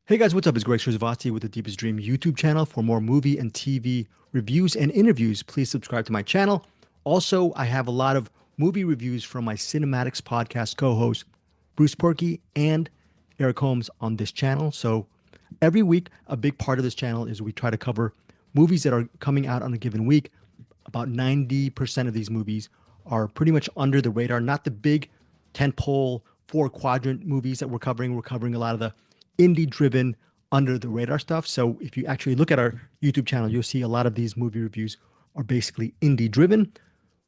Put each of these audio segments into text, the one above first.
Hey guys, what's up? It's Greg Srzavati with the Deepest Dream YouTube channel. For more movie and TV reviews and interviews, please subscribe to my channel. Also, I have a lot of movie reviews from my Cinematics podcast co-hosts, Bruce Perky and Eric Holmes on this channel. So every week, a big part of this channel is we try to cover movies that are coming out on a given week. About 90% of these movies are pretty much under the radar, not the big tentpole four quadrant movies that we're covering. We're covering a lot of the indie driven under the radar stuff. So if you actually look at our YouTube channel, you'll see a lot of these movie reviews are basically indie driven.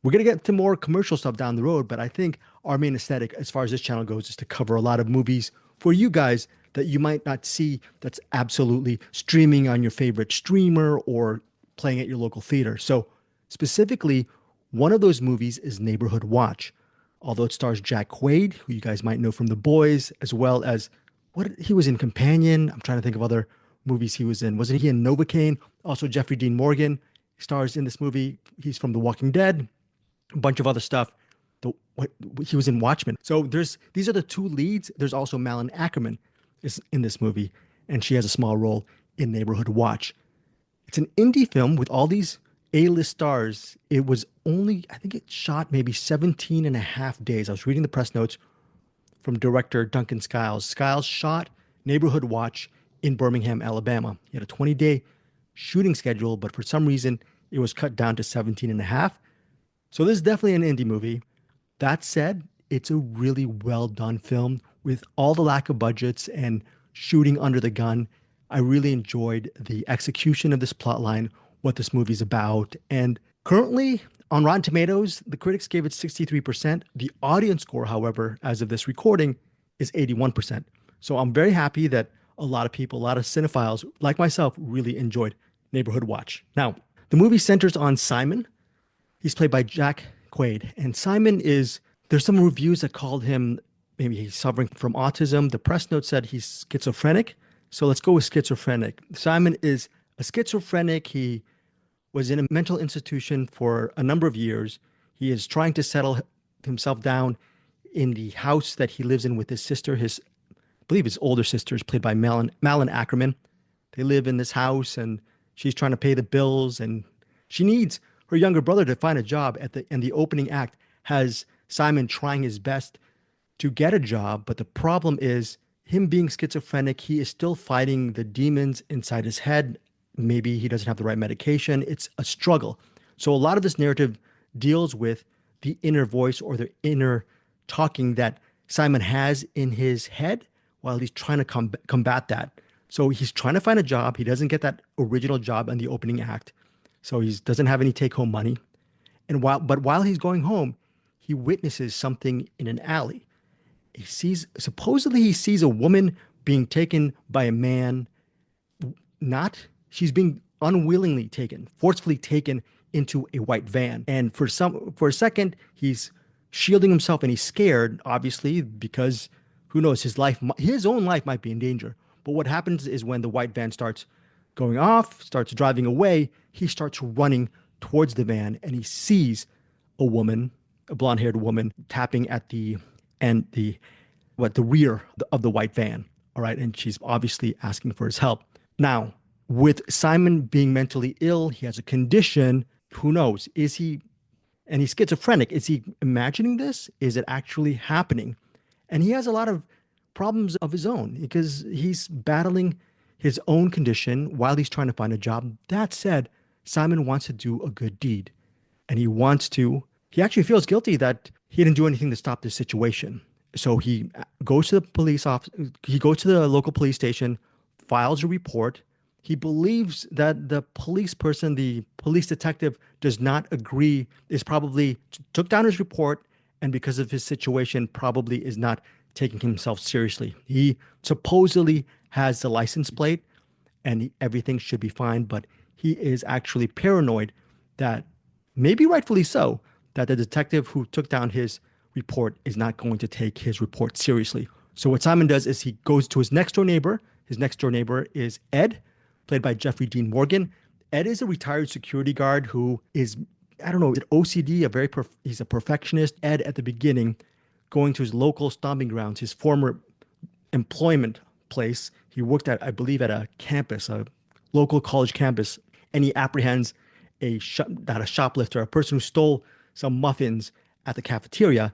We're going to get to more commercial stuff down the road, but I think our main aesthetic as far as this channel goes is to cover a lot of movies for you guys that you might not see that's absolutely streaming on your favorite streamer or playing at your local theater. So specifically, one of those movies is Neighborhood Watch. Although it stars Jack Quaid, who you guys might know from The Boys, as well as what he was in Companion. I'm trying to think of other movies he was in. Wasn't he in Novocaine? Also, Jeffrey Dean Morgan stars in this movie. He's from The Walking Dead, a bunch of other stuff. He was in Watchmen. So these are the two leads. There's also Malin Ackerman is in this movie, and she has a small role in Neighborhood Watch. It's an indie film with all these A-list stars. It was only, I think it shot maybe 17 and a half days. I was reading the press notes from director Duncan Skiles. Skiles shot Neighborhood Watch in Birmingham, Alabama. He had a 20-day shooting schedule, but for some reason, it was cut down to 17 and a half. So this is definitely an indie movie. That said, it's a really well done film with all the lack of budgets and shooting under the gun. I really enjoyed the execution of this plotline, what this movie's about. And currently, on Rotten Tomatoes, the critics gave it 63%. The audience score, however, as of this recording, is 81%. So I'm very happy that a lot of people, a lot of cinephiles like myself, really enjoyed Neighborhood Watch. Now, the movie centers on Simon. He's played by Jack Quaid. And Simon there's some reviews that called him, maybe he's suffering from autism. The press note said he's schizophrenic. So let's go with schizophrenic. Simon is a schizophrenic. He was in a mental institution for a number of years. He is trying to settle himself down in the house that he lives in with his sister. I believe his older sister is played by Malin Ackerman. They live in this house and she's trying to pay the bills and she needs her younger brother to find a job and the opening act has Simon trying his best to get a job. But the problem is him being schizophrenic, he is still fighting the demons inside his head. Maybe he doesn't have the right medication. It's a struggle. So a lot of this narrative deals with the inner voice or the inner talking that Simon has in his head while he's trying to combat that. So he's trying to find a job. He doesn't get that original job in the opening act. So he doesn't have any take-home money. While he's going home, he witnesses something in an alley. Supposedly he sees a woman being taken by a man. She's being unwillingly taken, forcefully taken into a white van. And for a second, he's shielding himself and he's scared, obviously, because who knows, his own life might be in danger. But what happens is when the white van starts going off, starts driving away, he starts running towards the van and he sees a woman, a blonde-haired woman, tapping at the rear of the white van. All right. And she's obviously asking for his help. Now, with Simon being mentally ill, he has a condition. Who knows? And he's schizophrenic. Is he imagining this? Is it actually happening? And he has a lot of problems of his own because he's battling his own condition while he's trying to find a job. That said, Simon wants to do a good deed. And he actually feels guilty that he didn't do anything to stop this situation. So he goes to the local police station, files a report. He believes that the police detective does not agree, probably took down his report, and because of his situation, probably is not taking himself seriously. He supposedly has the license plate and everything should be fine, but he is actually paranoid that, maybe rightfully so, that the detective who took down his report is not going to take his report seriously. So what Simon does is he goes to his next door neighbor. His next door neighbor is Ed, played by Jeffrey Dean Morgan. Ed is a retired security guard who is, I don't know, OCD, he's a perfectionist. Ed, at the beginning, going to his local stomping grounds, his former employment place. He worked at, I believe, at a campus, a local college campus, and he apprehends not a shoplifter, a person who stole some muffins at the cafeteria.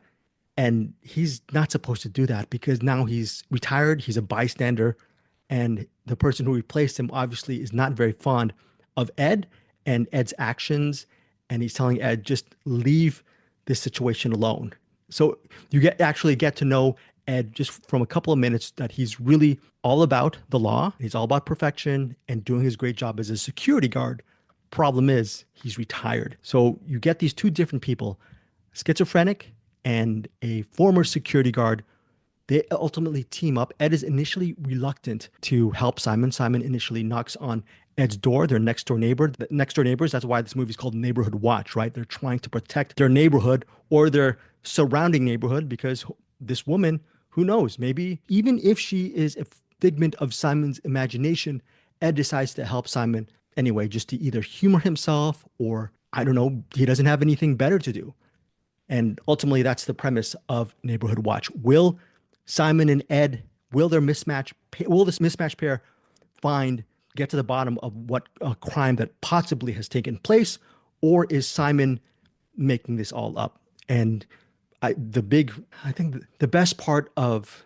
And he's not supposed to do that because now he's retired, he's a bystander, and the person who replaced him obviously is not very fond of Ed and Ed's actions. And he's telling Ed, just leave this situation alone. So you actually get to know Ed just from a couple of minutes that he's really all about the law. He's all about perfection and doing his great job as a security guard. Problem is, he's retired. So you get these two different people, schizophrenic and a former security guard. They ultimately team up. Ed is initially reluctant to help Simon. Simon initially knocks on Ed's door, their next door neighbor. The next door neighbors, that's why this movie is called Neighborhood Watch, right? They're trying to protect their neighborhood or their surrounding neighborhood because this woman, who knows, maybe even if she is a figment of Simon's imagination, Ed decides to help Simon anyway, just to either humor himself or, I don't know, he doesn't have anything better to do. And ultimately, that's the premise of Neighborhood Watch. Will Simon and Ed, will this mismatched pair get to the bottom of what a crime that possibly has taken place, or is Simon making this all up? And I think the best part of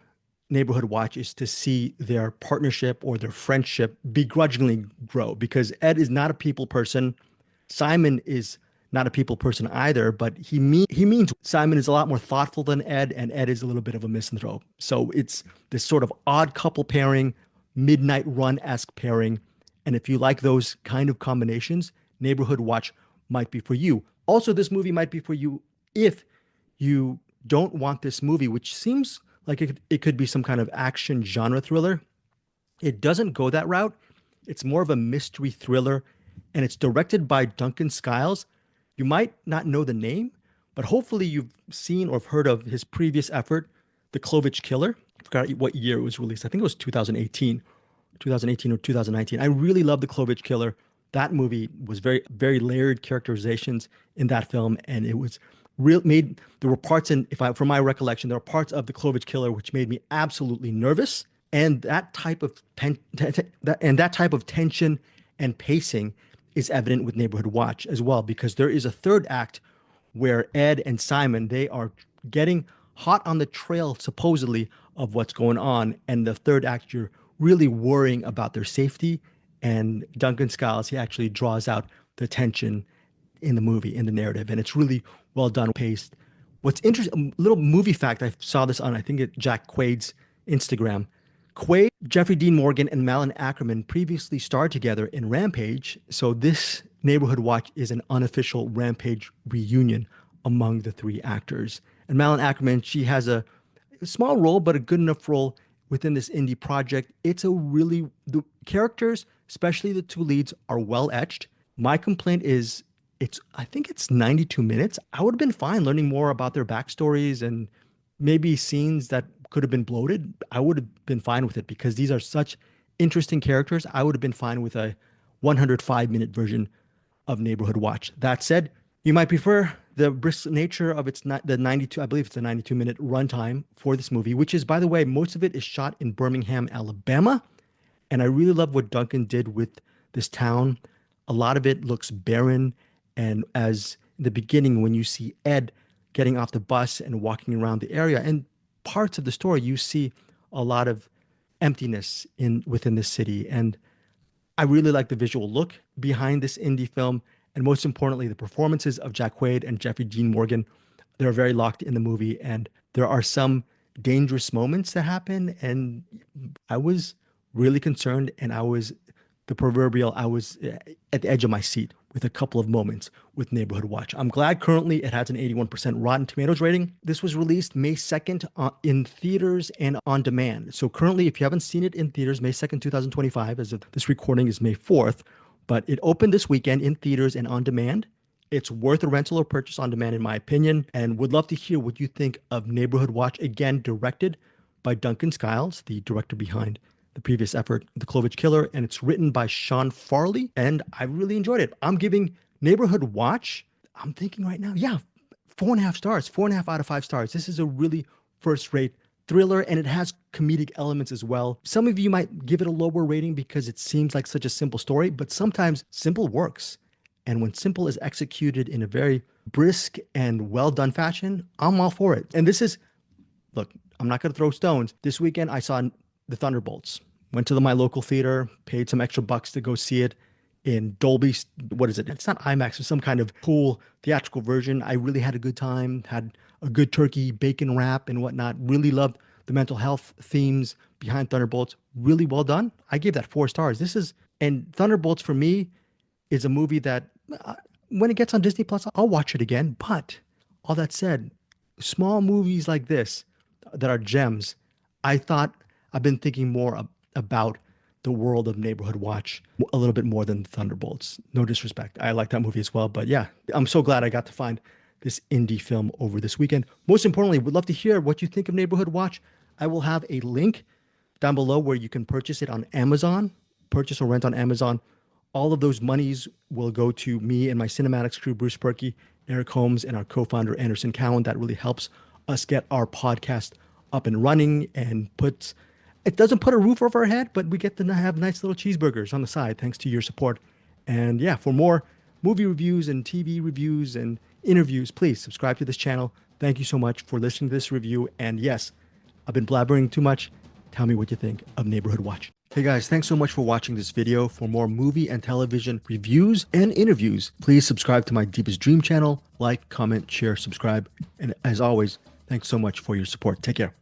Neighborhood Watch is to see their partnership or their friendship begrudgingly grow, because Ed is not a people person. Simon is not a people person either, but he means Simon is a lot more thoughtful than Ed, and Ed is a little bit of a misanthrope. So it's this sort of odd couple pairing, Midnight Run-esque pairing. And if you like those kind of combinations, Neighborhood Watch might be for you. Also, this movie might be for you if you don't want this movie, which seems like it could be some kind of action genre thriller. It doesn't go that route. It's more of a mystery thriller, and it's directed by Duncan Skiles. You might not know the name, but hopefully you've seen or heard of his previous effort, The Clovage Killer. I forgot what year it was released. I think it was 2018 or 2019. I really love The Clovage Killer. That movie was very, very layered characterizations in that film, and it was there were parts from my recollection, there were parts of The Clovage Killer which made me absolutely nervous. And that type of tension and pacing is evident with Neighborhood Watch as well, because there is a third act where Ed and Simon, they are getting hot on the trail, supposedly, of what's going on. And the third act, you're really worrying about their safety. And Duncan Skiles, he actually draws out the tension in the movie, in the narrative. And it's really well done, paced. What's interesting, a little movie fact, I saw this on, I think, Jack Quaid's Instagram. Quaid, Jeffrey Dean Morgan, and Malin Ackerman previously starred together in Rampage. So this Neighborhood Watch is an unofficial Rampage reunion among the three actors. And Malin Ackerman, she has a small role, but a good enough role within this indie project. The characters, especially the two leads, are well etched. My complaint is I think it's 92 minutes. I would have been fine learning more about their backstories and maybe scenes that could have been bloated. I would have been fine with it because these are such interesting characters. I would have been fine with a 105-minute version of Neighborhood Watch. That said, you might prefer the brisk nature of the 92, I believe it's a 92-minute runtime for this movie, which is, by the way, most of it is shot in Birmingham, Alabama. And I really love what Duncan did with this town. A lot of it looks barren. And as in the beginning, when you see Ed getting off the bus and walking around the area, and parts of the story, you see a lot of emptiness within this city. And I really like the visual look behind this indie film. And most importantly, the performances of Jack Quaid and Jeffrey Dean Morgan. They're very locked in the movie. And there are some dangerous moments that happen. And I was really concerned, and I was at the edge of my seat with a couple of moments with Neighborhood Watch. I'm glad currently it has an 81% Rotten Tomatoes rating. This was released May 2nd in theaters and on demand. So currently, if you haven't seen it in theaters, May 2nd, 2025, as of this recording is May 4th, but it opened this weekend in theaters and on demand. It's worth a rental or purchase on demand, in my opinion, and would love to hear what you think of Neighborhood Watch, again, directed by Duncan Skiles, the director behind the previous effort, The Clovage Killer, and it's written by Sean Farley, and I really enjoyed it. I'm giving Neighborhood Watch, I'm thinking right now, 4.5 stars, 4.5 out of 5 stars. This is a really first-rate thriller, and it has comedic elements as well. Some of you might give it a lower rating because it seems like such a simple story, but sometimes simple works. And when simple is executed in a very brisk and well done fashion, I'm all for it. And this is, look, I'm not going to throw stones. This weekend, I saw The Thunderbolts. Went to my local theater, paid some extra bucks to go see it in Dolby. What is it? It's not IMAX. It's some kind of cool theatrical version. I really had a good time, had a good turkey bacon wrap and whatnot. Really loved the mental health themes behind Thunderbolts. Really well done. I gave that 4 stars. And Thunderbolts for me is a movie that when it gets on Disney Plus, I'll watch it again. But all that said, small movies like this that are gems, I've been thinking more about the world of Neighborhood Watch a little bit more than Thunderbolts. No disrespect. I like that movie as well. But yeah, I'm so glad I got to find this indie film over this weekend. Most importantly, would love to hear what you think of Neighborhood Watch. I will have a link down below where you can purchase it on Amazon, purchase or rent on Amazon. All of those monies will go to me and my CinemAddicts crew, Bruce Perky, Eric Holmes, and our co-founder, Anderson Cowan. That really helps us get our podcast up and running and it doesn't put a roof over our head, but we get to have nice little cheeseburgers on the side thanks to your support. And yeah, for more movie reviews and TV reviews and interviews, please subscribe to this channel. Thank you so much for listening to this review. And yes, I've been blabbering too much. Tell me what you think of Neighborhood Watch. Hey guys, thanks so much for watching this video. For more movie and television reviews and interviews, please subscribe to my Deepest Dream channel. Like, comment, share, subscribe. And as always, thanks so much for your support. Take care.